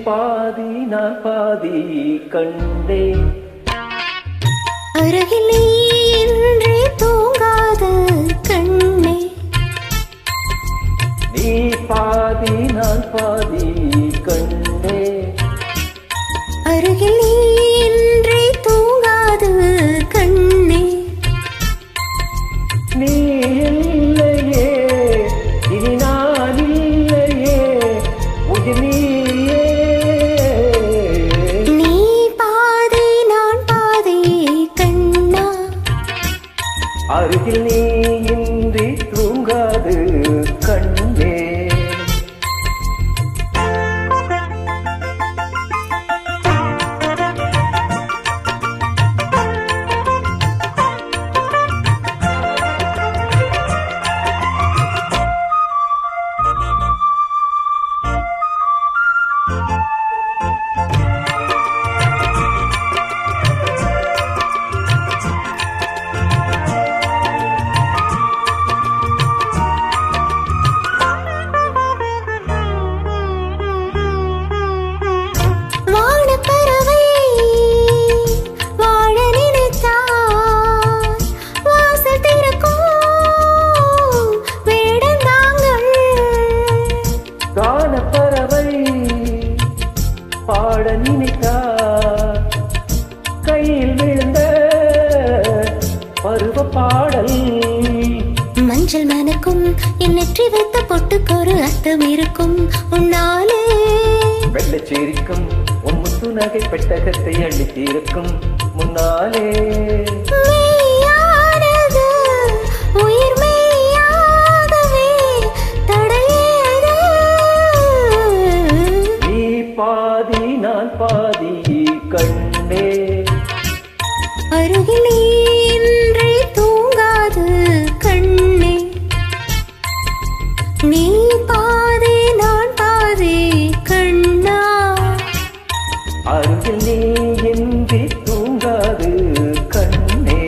பாதி நான் பாதி கண்டேன். அருகிலே இன்றே தூங்காத கண்ணே. நீ பாதி நான் பாதி கண்டே. அருகிலே இன்றே தூங்காத கண்ணே. நீ இல்லையே இனி நான் இல்லையே உயிர் நீயே. நீ பாதி நான் பாதி கண்ணா. அருகில் நீ இன்றி தூங்காது கண்ணே. பாட நினைத்தார் கையில் விழுந்த பருவ பாடல். மஞ்சள் மனக்கும் என் நெற்றி வைத்த பொட்டுக்கொரு அர்த்தம் இருக்கும் உன்னாலே. வெள்ளச்சேரிக்கும் உன் முத்து நகை பெட்டகத்தை அள்ளித்தீருக்கும் முன்னாலே. பாதி நான் பாதி கண்ணே. அருகிலே இன்றே தூங்காது கண்ணே. நீ பாதி நான் பாதி கண்ணா. அருகில் நீ இன்றி தூங்காது கண்ணே.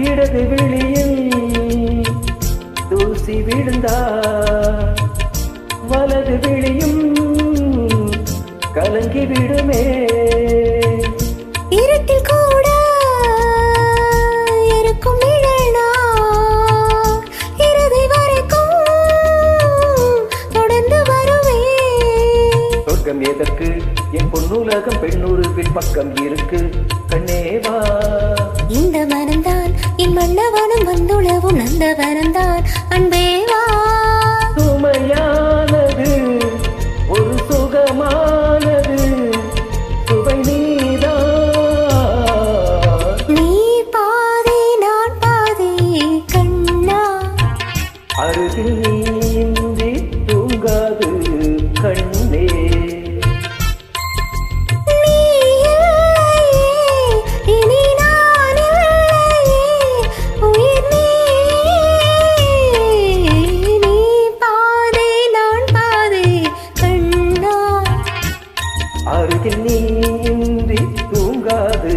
இடது விழியில் தூசி விழுந்தார் வலது விழியும் கலங்கி விடுமே. இருட்டில் கூட இருக்கும் இழனா இறுதி வரைக்கும் தொடர்ந்து வருவே. சொர்க்கம் எதற்கு என் பொன்னுலகம் பெண்ணுருவில் பக்கம் இருக்கு கண்ணேவா. இந்த மனம்தான் என் மன்னவனும் வந்துளவும் அந்த வரந்தான் அன்பேவா. சுமையானது ஒரு சுகமானது சுவை நீதான். நீ பாதி நான் பாதி கண்ணா. அருகில் நீ இன்றி தூங்காது கண்ணே. அருகில் நீ இன்றி தூங்காது